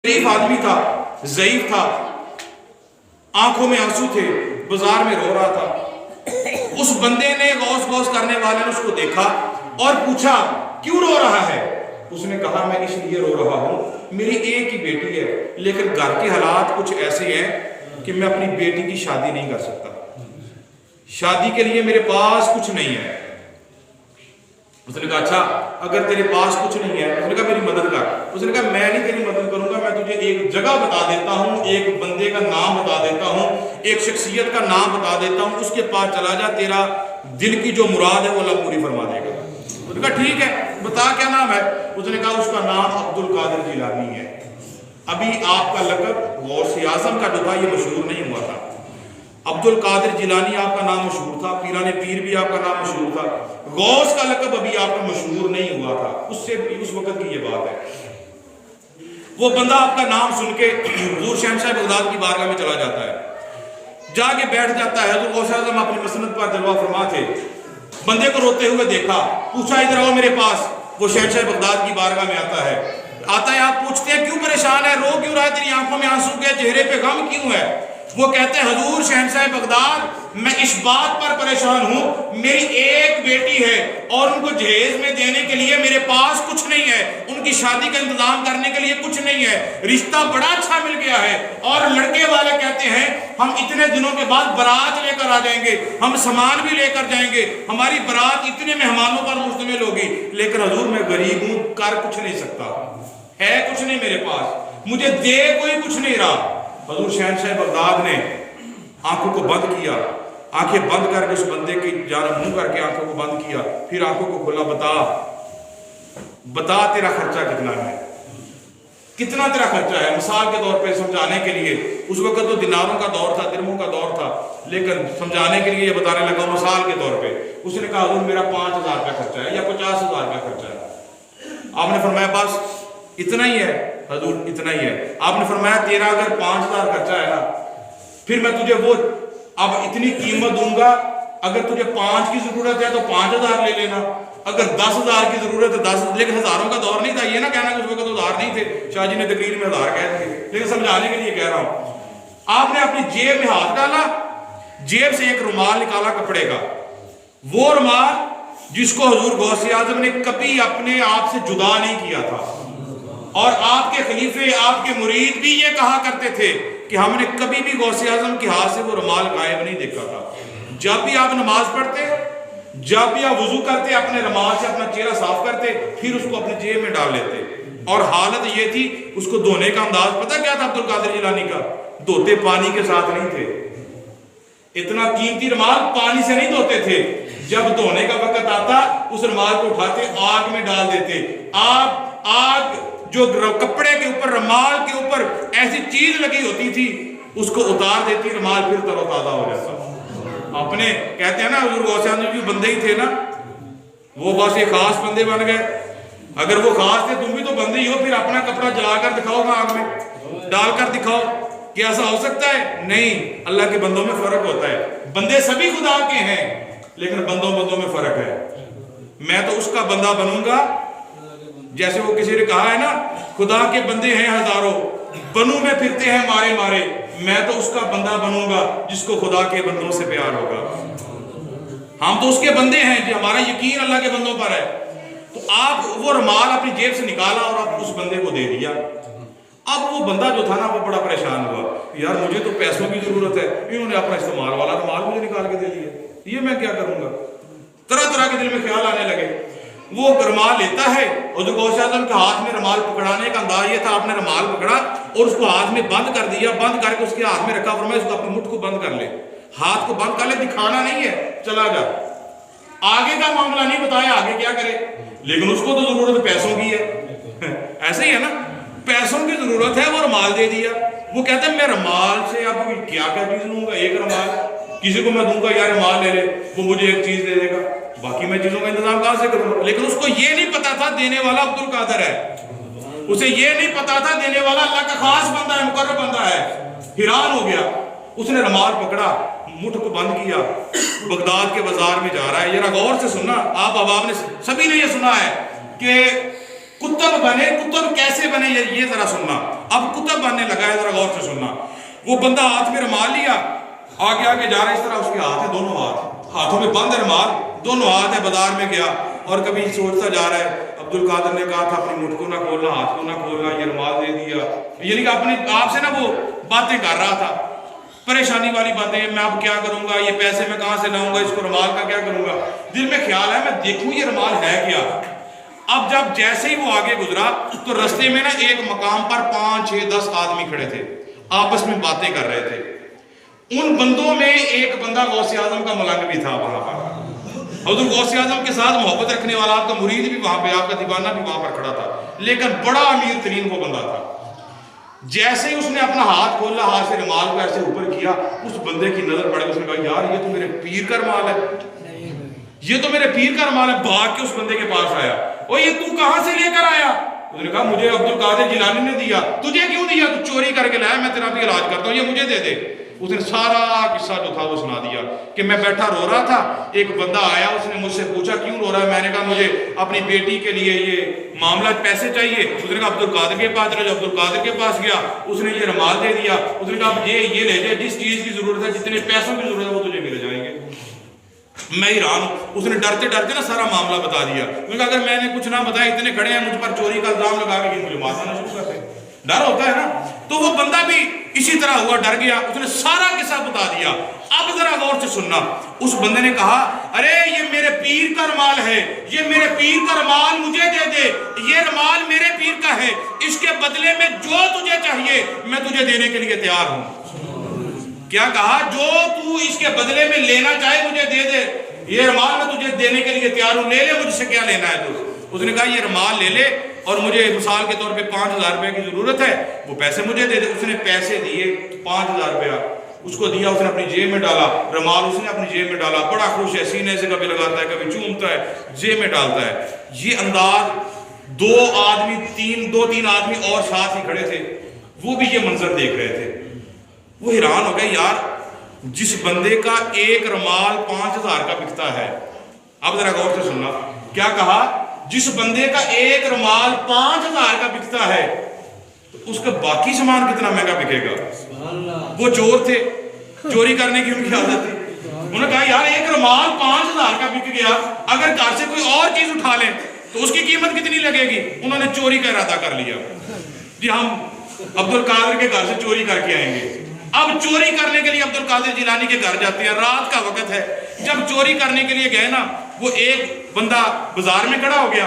शरीफ आदमी था, ज़ईफ था, आंखों में आंसू थे, बाजार में रो रहा था। उस बंदे ने गौस गौस करने वाले ने उसको देखा और पूछा क्यों रो रहा है। उसने कहा मैं इसलिए रो रहा हूं, मेरी एक ही बेटी है, लेकिन घर के हालात कुछ ऐसे हैं कि मैं अपनी बेटी की शादी नहीं कर सकता, शादी के लिए मेरे पास कुछ नहीं है। उसने कहा अच्छा अगर तेरे पास कुछ नहीं है, उसने कहा मेरी मदद कर। उसने कहा मैं नहीं तेरी मदद करूंगा, मैं तुझे एक जगह बता देता हूँ, एक बंदे का नाम बता देता हूँ, एक शख्सियत का नाम बता देता हूँ, उसके पास चला जा, तेरा दिल की जो मुराद है वो अल्लाह पूरी फरमा देगा। उसने कहा ठीक है बता क्या नाम है। उसने कहा उसका नाम अब्दुल कादिर जिलानी है। अभी आपका लक़ब गौसे आज़म का जो था ये मशहूर नहीं हुआ था। अब्दुल कादिर जिलानी आपका नाम मशहूर था, पीराने पीर भी आपका नाम मशहूर था, गौस का लक़ब अभी आपका मशहूर नहीं हुआ था। उससे उस वक्त की ये बात है। वो बंदा आपका नाम सुन के हुज़ूर शहंशाह बगदाद की बारगाह में चला जाता है, जाके बैठ जाता है। हुज़ूर गौसे आज़म अपनी मसनद पर जलवा फरमा थे, बंदे को रोते हुए देखा, पूछा इधर आओ मेरे पास। वो शहंशाह बगदाद की बारगाह में आता है, आप पूछते हैं क्यों परेशान है, रो क्यों रहा है, तेरी आंखों में आंसू के, चेहरे पे गम क्यों है। वो कहते हैं हुजूर शहंशाह बगदाद मैं इस बात पर परेशान हूं, मेरी एक बेटी है और उनको जहेज में देने के लिए मेरे पास कुछ नहीं है, उनकी शादी का इंतजाम करने के लिए कुछ नहीं है, रिश्ता बड़ा अच्छा मिल गया है और लड़के वाले कहते हैं हम इतने दिनों के बाद बारात लेकर आ जाएंगे, हम सामान भी लेकर जाएंगे, हमारी बारात इतने मेहमानों पर मुश्तमिल होगी, लेकिन हुजूर मैं गरीब हूं, कर कुछ नहीं सकता, है कुछ नहीं मेरे पास, मुझे दे कोई कुछ नहीं रहा। हुजूर शहंशाह बगदाद ने आंखों को बंद किया, आंखें बंद करके उस बंदे की जान मुंह करके आंखों को बंद किया, फिर आंखों को खोला, बता तेरा खर्चा कितना है, कितना तेरा खर्चा है। मिसाल के तौर पे समझाने के लिए, उस वक्त तो दिनारों का दौर था, दिरहमों का दौर था, लेकिन समझाने के लिए ये बताने लगा मिसाल के तौर पे। उसने कहा हुजूर मेरा 5,000 रुपया खर्चा है या 50,000 रुपया खर्चा है। आपने फरमाया बस इतना ही है। हुजूर इतना ही है। आपने फरमाया तेरा अगर 5,000 खर्चा है ना, फिर मैं तुझे वो अब इतनी कीमत दूंगा, अगर तुझे 5 की जरूरत है तो 5,000 ले लेना, अगर 10,000 की जरूरत है 10, लेकिन हजारों का दौर नहीं था, ये ना कहना कि उस वक्त तो हज़ार नहीं थे, शाह जी ने तकरीर में 1000 कह दिए, लेकिन समझाने के लिए कह रहा हूं। आपने अपनी जेब में हाथ डाला, जेब से एक रुमाल निकाला कपड़े का, वो रुमाल जिसको हुजूर गौसे आज़म ने कभी अपने आप से जुदा नहीं किया था, और आपके खलीफे आपके मुरीद भी ये कहा करते थे कि हमने कभी भी गौसे आज़म के हाथ से वो रुमाल गायब नहीं देखा था। जब भी आप नमाज पढ़ते, जब भी आप वुजू करते, अपने रुमाल से अपना चेहरा साफ करते, फिर उसको अपने जेब में डाल लेते, और हालत ये थी उसको धोने का अंदाज पता क्या था अब्दुल कादिर जिलानी का, धोते पानी के साथ नहीं थे, इतना कीमती रुमाल पानी से नहीं धोते थे, जब धोने का वक्त आता उस रुमाल को उठाते आग में डाल देते, आग जो कपड़े के ऊपर रुमाल के ऊपर ऐसी चीज लगी होती थी उसको उतार देती, रुमाल फिर तरोताजा हो जाता। अपने कहते हैं ना हुजूर गौसे आज़म जो बंदे ही थे ना, वो बस ये खास बंदे बन गए। अगर वो खास थे, तुम भी तो बंदे ही हो, फिर अपना कपड़ा जलाकर दिखाओ, आग में डालकर दिखाओ, क्या ऐसा हो सकता है? नहीं, अल्लाह के बंदों में फर्क होता है। बंदे सभी खुदा के हैं, लेकिन बंदों में फर्क है। मैं तो उसका बंदा बनूंगा, जैसे वो किसी ने कहा है ना खुदा के बंदे हैं हजारों, बनू में फिरते हैं मारे मारे, मैं तो उसका बंदा बनूंगा जिसको खुदा के बंदों से प्यार होगा। हम तो उसके बंदे हैं, जो हमारा यकीन अल्लाह के बंदों पर है। तो आप वो रुमाल अपनी जेब से निकाला और आप उस बंदे को दे दिया। अब वो बंदा जो था ना वो बड़ा परेशान हुआ, यार मुझे तो पैसों की जरूरत है, इन्होंने अपना इस्तेमाल वाला रुमाल मुझे निकाल के दे दिया, ये मैं क्या करूंगा। तरह तरह के दिल में ख्याल आने लगे। वो रुमाल लेता है और जो गौसे आज़म के हाथ में रुमाल पकड़ाने का अंदाज ये था, आपने रुमाल पकड़ा और उसको हाथ में बंद कर दिया, बंद करके उसके हाथ में रखा, फरमाया उसको अपनी मुट्ठ को बंद कर ले, हाथ को बंद कर ले, दिखाना नहीं है, चला जा। आगे का मामला नहीं बताया आगे क्या करे, लेकिन उसको तो जरूरत पैसों की है ऐसे ही है ना, पैसों की जरूरत है, वो रुमाल दे दिया। वो कहते हैं मैं रुमाल से अब क्या क्या चीज लूंगा, एक रुमाल किसी को मैं दूंगा यार रुमाल ले ले, वो मुझे एक चीज दे देगा, बाकी मैं चीजों का इंतजाम कहां से करूंगा। लेकिन उसको ये नहीं पता था देने वाला अब्दुल कादिर है, उसे ये नहीं पता था देने वाला अल्लाह का खास बंदा है, मुकर्रब बंदा है। हैरान हो गया, उसने रुमाल पकड़ा, मुठ को बंद किया, बगदाद के बाजार में जा रहा है। जरा गौर से सुनना, आप अब आपने सभी ने ये सुना है कि कुतुब बने, कुतुब कैसे बने ये जरा सुनना। अब कुतुब बनने लगा है, जरा गौर से सुनना। वो बंदा हाथ में रुमाल लिया, आगे आगे जा रहा है, इस तरह उसके हाथ है, दोनों हाथों में बंद रुमाल, दोनों हाथ है, बाजार में गया और कभी सोचता जा रहा है, अब्दुल कादिर ने कहा था अपनी मुठ को ना खोलना, हाथ को ना खोलना, ये रुमाल दे दिया, यानी कि अपने आप से ना वो बातें कर रहा था, परेशानी वाली बातें, मैं अब क्या करूंगा, ये पैसे मैं कहाँ से लाऊंगा, इसको रुमाल का क्या करूंगा। दिल में ख्याल है मैं देखूं ये रुमाल है क्या। अब जब जैसे ही वो आगे गुजरा तो रास्ते में ना एक मकाम पर 5, 6, 10 आदमी खड़े थे, आपस में बातें कर रहे थे। उन बंदों में एक बंदा गौसे आजम का मलंग भी था वहां पर। हज़रत गौसे आजम के साथ मोहब्बत रखने वाला आपका मुरीद भी वहां पे, आपका दीवाना भी वहां पर खड़ा था, लेकिन बड़ा अमीर तरीन वो बंदा था। जैसे ही उसने अपना हाथ खोला, हाथ से रुमाल को ऐसे ऊपर किया, उस बंदे की नजर पड़ी, उसने कहा यार ये तो मेरे पीर का रुमाल है, ये तो मेरे पीर का रुमाल है। भाग के उस बंदे के पास आया, ओ ये तू कहां से लेकर आया? उसने कहा मुझे अब्दुल कादिर जिलानी ने दिया। तुझे क्यों दिया? तू चोरी करके लाया, मैं तेरा भी इलाज करता हूँ, ये मुझे दे दे। उसने सारा किस्सा जो था वो सुना दिया कि मैं बैठा रो रहा था, एक बंदा आया, उसने मुझसे पूछा क्यों रो रहा है, मैंने कहा मुझे अपनी बेटी के लिए ये मामला पैसे चाहिए। उसने कहा अब्दुल कादिर के पास चलो, अब्दुल कादिर के पास गया, उसने ये रुमाल दे दिया। उसने कहा ये ले जा, जिस चीज की जरूरत है, जितने पैसों की जरूरत है वो तुझे मिल जाएंगे। मैं हैरान हूं। उसने डरते डरते ना सारा मामला बता दिया। क्योंकि अगर मैंने कुछ ना बताया, इतने खड़े हैं मुझ पर चोरी का इल्जाम लगा के मुझे मारना शुरू करते, डर होता है ना। तो वो बंदा भी इसी तरह हुआ, डर गया, उसने सारा किस्सा बता दिया। अब जरा गौर से सुनना, उस बंदे ने कहा अरे ये मेरे पीर का रुमाल है, ये मेरे पीर का रुमाल मुझे दे दे, ये रुमाल मेरे पीर का है, इसके बदले में जो तुझे चाहिए मैं तुझे देने के लिए तैयार हूं। क्या कहा? जो तू इसके बदले में लेना चाहे मुझे दे दे, ये रुमाल मैं तुझे देने के लिए तैयार हूं, ले ले, मुझसे क्या लेना है तू। उसने कहा ये रुमाल ले ले और मुझे मिसाल के तौर पे 5,000 रुपए की जरूरत है, वो पैसे मुझे दे दे। उसने पैसे दिए, 5,000 रुपया उसको दिया, उसने अपनी जेब में डाला, रुमाल उसने अपनी जेब में डाला, बड़ा खुश है, सीने से कभी लगाता है, कभी चूमता है, जेब में डालता है। ये अंदाज दो तीन आदमी और साथ ही खड़े थे, वो भी ये मंजर देख रहे थे। वो हैरान हो गए, यार जिस बंदे का एक रुमाल 5,000 का बिकता है, अब जरा गौर से सुनना, क्या कहा? जिस बंदे का एक रुमाल 5,000 का बिकता है तो उसका बाकी सामान कितना महंगा बिकेगा। वो चोर थे, चोरी करने की उनकी आदत थी। उन्होंने कहा यार एक रुमाल 5,000 का बिक गया, अगर घर से कोई और चीज उठा ले तो उसकी कीमत कितनी लगेगी। उन्होंने चोरी का इरादा कर लिया, जी हम अब्दुल कादिर के घर से चोरी करके आएंगे। अब चोरी करने के लिए अब्दुल कादिर जिलानी के घर जाते हैं, रात का वक्त है। जब चोरी करने के लिए गए ना, वो एक बंदा बाजार में खड़ा हो गया,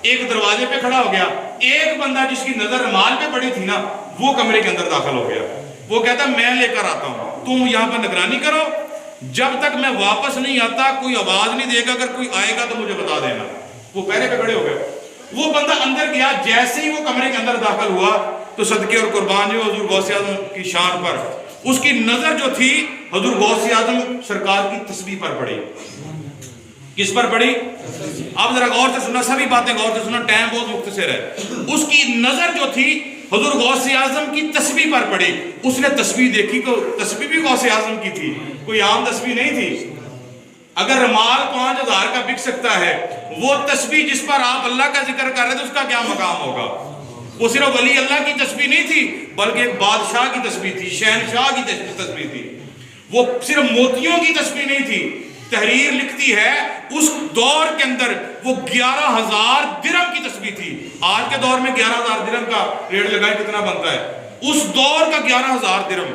एक दरवाजे पे खड़ा हो गया, एक बंदा जिसकी नजर रुमाल पे पड़ी थी ना, वो कमरे के अंदर दाखिल हो गया। वो कहता मैं लेकर आता हूं, तुम यहाँ पर निगरानी करो, जब तक मैं वापस नहीं आता कोई आवाज नहीं देगा, अगर कोई आएगा तो मुझे बता देना। वो पहले पे खड़े हो गए। वो बंदा अंदर गया, जैसे ही वो कमरे के अंदर दाखिल हुआ तो सदके और कुर्बान जो हजूर गौसे आजम की शान पर, उसकी नजर जो थी हजूर गौसे आजम सरकार की तस्बीह पर पड़ी। किस पर पड़ी? अब जरा गौर से सुनना, सभी बातें गौर से सुनना, टाइम बहुत मुख्तसर है। उसकी नजर जो थी हजूर गौसे आजम की तस्बीह पर पड़ी। उसने तस्बीह देखी तो तस्बीह भी गौसे आजम की थी, कोई आम तस्बीह नहीं थी। अगर रुमाल 5,000 का बिक सकता है, वो तस्बीह जिस पर आप अल्लाह का जिक्र कर रहे थे उसका क्या मकाम होगा। वो सिर्फ वली अल्लाह की तस्बीह नहीं थी, बल्कि एक बादशाह की तस्बीह थी, शहनशाह की तस्बीह थी। वो सिर्फ मोतियों की तस्बीह नहीं थी। तहरीर लिखती है उस दौर के अंदर वो 11,000 दिरहम की तस्बीह थी। आज के दौर में 11,000 दिरहम का रेट लगाए कितना बनता है, उस दौर का 11,000 दिरहम,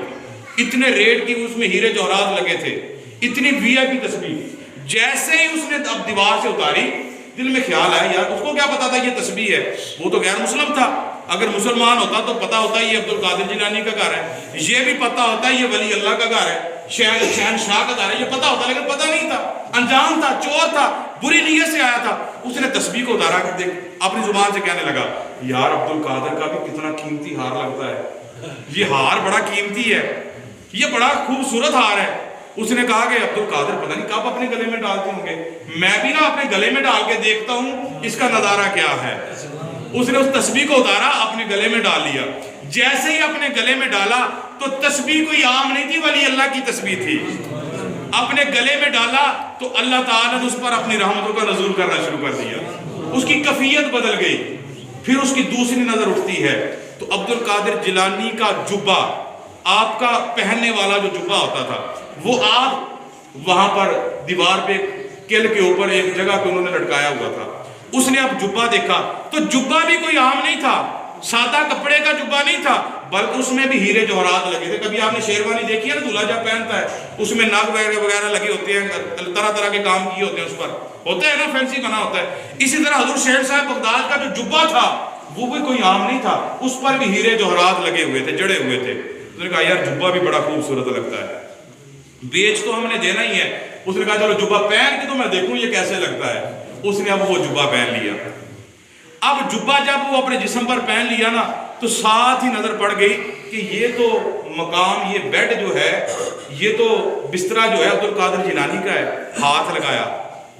इतने रेट की उसमें हीरे जवाहरात लगे थे, इतनी वीआईपी तस्बीह। जैसे ही उसने अब दीवार से उतारी, दिल में ख्याल आया यार उसको क्या पता था ये तस्बीह है, वो तो गैर मुस्लिम था। अगर मुसलमान होता तो पता होता ये अब्दुल कादिर जिलानी का घर है, ये भी पता होता ये वली अल्लाह का घर है, शहनशाह का घर है, ये पता होता, लेकिन पता नहीं था, अनजान था, चोर था, बुरी नीयत से आया था। उसने तस्बीह को उतारा कर देख, अपनी जुबान से कहने लगा यार अब्दुल कादिर का भी कितना कीमती हार लगता है, ये हार बड़ा कीमती है, ये बड़ा खूबसूरत हार है। उसने कहा कि अब्दुल कादिर पता नहीं कब अपने गले में डालते होंगे, मैं भी ना अपने गले में डाल के देखता हूं इसका नजारा क्या है। उसने उस तस्बीह को उतारा, अपने गले में डाल लिया। जैसे ही अपने गले में डाला तो तस्बीह कोई आम नहीं थी, वली अल्लाह की तस्बीह थी। अपने गले में डाला तो अल्लाह ताला ने उस पर अपनी रहमतों का नज़ूल करना शुरू कर दिया, उसकी कैफियत बदल गई, پھر اس کی دوسری نظر اٹھتی ہے تو عبد القادر جیلانی کا جبہ، آپ کا پہننے والا جو جبہ ہوتا تھا، وہ آپ وہاں پر دیوار پہ کل کے اوپر ایک جگہ پہ انہوں نے لٹکایا ہوا تھا. اس نے اب جبہ دیکھا تو جبہ بھی کوئی عام نہیں تھا، سادہ کپڑے کا جبہ نہیں تھا، بلکہ اس میں بھی ہیرے جوہرات لگے تھے. کبھی آپ نے شیروانی دیکھی ہے نا، دولہا جب پہنتا ہے اس میں نگ وغیرہ لگے ہوتے ہیں، طرح طرح کے کام کیے ہوتے ہیں، اس پر ہوتا ہے نا، فینسی بنا ہوتا ہے. اسی طرح حضور شہر صاحب بغداد کا جو جبہ تھا وہ بھی کوئی عام نہیں تھا، اس پر بھی ہیرے جوہرات لگے ہوئے تھے، جڑے ہوئے تھے. اس نے کہا یار جبہ بھی بڑا خوبصورت لگتا ہے، بیچ تو ہم نے دینا ہی ہے. اس نے کہا چلو جبہ پہن کے تو میں دیکھوں یہ کیسے لگتا ہے. اس نے اب وہ جبہ پہن لیا. اب جبہ جب وہ اپنے جسم پر پہن لیا نا تو ساتھ ہی نظر پڑ گئی کہ یہ تو مقام، یہ بیڈ جو ہے، یہ تو بسترا جو ہے عبد القادر جیلانی کا ہے. ہاتھ لگایا،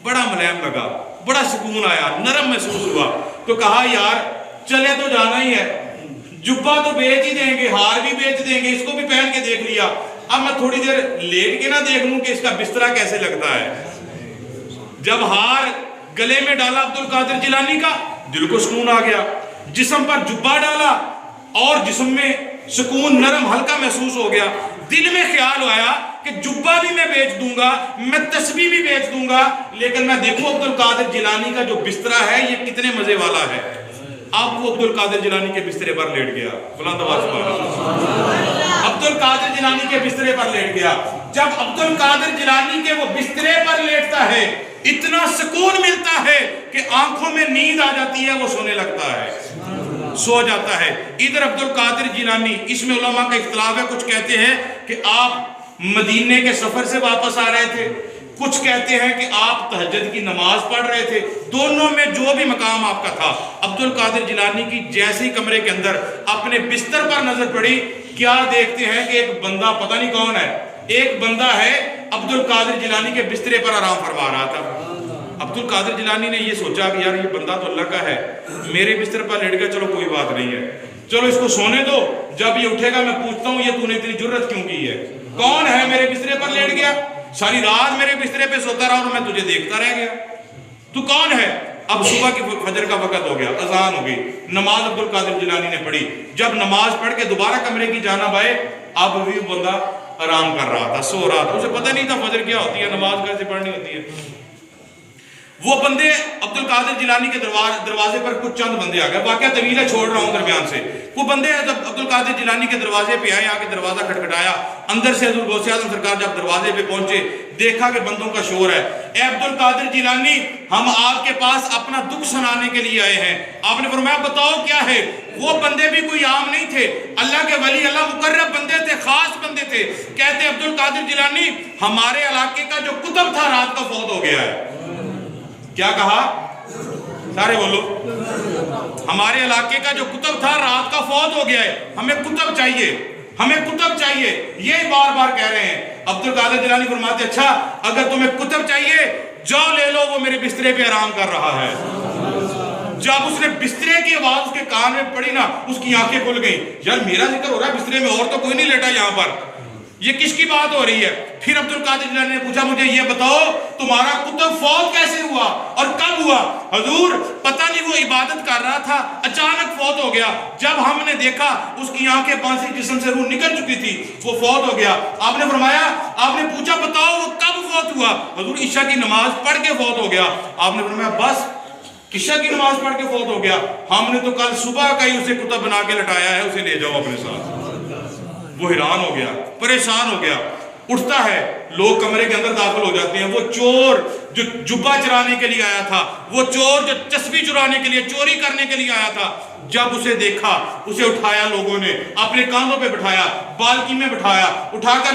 بڑا ملائم لگا، بڑا سکون آیا، نرم محسوس ہوا. تو کہا یار چلے تو جانا ہی ہے، جبہ تو بیچ ہی دیں گے، ہار بھی بیچ دیں گے، اس کو بھی پہن کے دیکھ لیا. اب میں تھوڑی دیر لیٹ کے نہ دیکھ لوں کہ اس کا بسترا کیسے لگتا ہے. جب ہار گلے میں ڈالا عبد القادر جیلانی کا، دل کو سکون آ گیا. جسم پر جبہ ڈالا اور جسم میں سکون، نرم ہلکا محسوس ہو گیا. دل میں خیال آیا کہ جبہ بھی میں بیچ دوں گا، میں تسبیح بھی بیچ دوں گا، لیکن میں دیکھوں عبد القادر جیلانی کا جو بسترا ہے یہ کتنے مزے والا ہے. اب وہ عبد القادر جیلانی کے بسترے پر لیٹ گیا. بلند آواز سبحان اللہ. عبد القادر جیلانی کے بسترے پر لیٹ گیا. جب عبد القادر جیلانی کے وہ بسترے پر لیٹتا ہے اتنا سکون ملتا ہے کہ آنکھوں میں نیند آ جاتی ہے، وہ سونے لگتا ہے، سو جاتا ہے. ادھر عبد القادر جیلانی، اس میں علماء کا اختلاف ہے، کچھ کہتے ہیں کہ آپ مدینے کے سفر سے واپس آ رہے تھے، کچھ کہتے ہیں کہ آپ تہجد کی نماز پڑھ رہے تھے. دونوں میں جو بھی مقام آپ کا تھا، عبد القادر جیلانی کی جیسے کمرے کے اندر اپنے بستر پر نظر پڑی، کیا دیکھتے ہیں کہ ایک بندہ، پتہ نہیں کون ہے، ایک بندہ ہے عبد القادر جیلانی کے بسترے پر آرام فرما رہا تھا. عبد القادر جیلانی نے یہ سوچا کہ یار یہ بندہ تو اللہ کا ہے، میرے بستر پر لیٹ گیا، چلو کوئی بات نہیں ہے، چلو اس کو سونے دو، جب یہ اٹھے گا میں پوچھتا ہوں یہ تو نے اتنی جرت کیوں کی ہے، کون ہے میرے بسترے پر لیٹ گیا، ساری رات میرے بسترے پہ سوتا رہا اور میں تجھے دیکھتا رہ گیا، تو کون ہے. اب صبح کی فجر کا وقت ہو گیا، اذان ہو گئی، نماز عبد القادر جیلانی نے پڑھی. جب نماز پڑھ کے دوبارہ کمرے کی جانب آئے، اب بھی بندہ آرام کر رہا تھا، سو رہا تھا، اسے پتہ نہیں تھا فجر کیا ہوتی ہے، نماز کیسے پڑھنی ہوتی ہے. وہ بندے عبد القادر جیلانی کے دروازے پر کچھ چند بندے آ گئے، واقعہ طویل ہے، چھوڑ رہا ہوں درمیان سے. وہ بندے جب عبد القادر جیلانی کے دروازے پہ آئے، آ کے دروازہ کھٹکھٹایا، اندر سے حضور غوث اعظم سرکار جب دروازے پہ پہنچے، دیکھا کہ بندوں کا شور ہے. اے عبد القادر جیلانی، ہم آپ کے پاس اپنا دکھ سنانے کے لیے آئے ہیں. آپ نے فرمایا بتاؤ کیا ہے. وہ بندے بھی کوئی عام نہیں تھے، اللہ کے ولی، اللہ مقرب بندے تھے، خاص بندے تھے. کہتے عبد القادر جیلانی، ہمارے علاقے کا جو کتب تھا رات کا فوت ہو گیا ہے. کیا کہا؟ سارے بولو. ہمارے علاقے کا جو کتب تھا رات کا فوت ہو گیا ہے، ہمیں کتب چاہیے، ہمیں کتب چاہیے. یہ بار بار کہہ رہے ہیں. عبد القادر جیلانی فرماتے اچھا اگر تمہیں کتب چاہیے جاؤ لے لو، وہ میرے بسترے پہ آرام کر رہا ہے. جب اس نے بسترے کی آواز اس کے کان میں پڑی نا، اس کی آنکھیں کھل گئیں. یار میرا ذکر ہو رہا ہے بسترے میں، اور تو کوئی نہیں لیٹا یہاں پر، یہ کس کی بات ہو رہی ہے؟ پھر عبد القادر جیلانی نے پوچھا مجھے یہ بتاؤ تمہارا کتب فوت کیسے ہوا اور کب ہوا؟ حضور پتہ نہیں، وہ عبادت کر رہا تھا، اچانک فوت ہو گیا. جب ہم نے دیکھا اس کی آنکھیں بانسی، جسم سے روح نکل چکی تھی، وہ فوت ہو گیا. آپ نے فرمایا، آپ نے پوچھا بتاؤ وہ کب فوت ہوا؟ حضور عشاء کی نماز پڑھ کے فوت ہو گیا. آپ نے فرمایا بس عشاء کی نماز پڑھ کے فوت ہو گیا؟ ہم نے تو کل صبح کا ہی اسے کتب بنا کے لٹایا ہے، اسے لے جاؤ اپنے ساتھ. وہ حیران ہو گیا، پریشان ہو گیا. اٹھتا ہے، لوگ کمرے کے اندر داخل ہو جاتے ہیں. وہ چور جو جبہ چرانے کے لیے آیا تھا، وہ چور جو تسبیح چرانے کے لیے، چوری کرنے کے لیے آیا تھا، جب اسے دیکھا، اسے اٹھایا، لوگوں نے اپنے کاندھوں پہ بٹھایا، بالکی میں بٹھایا، اٹھا کر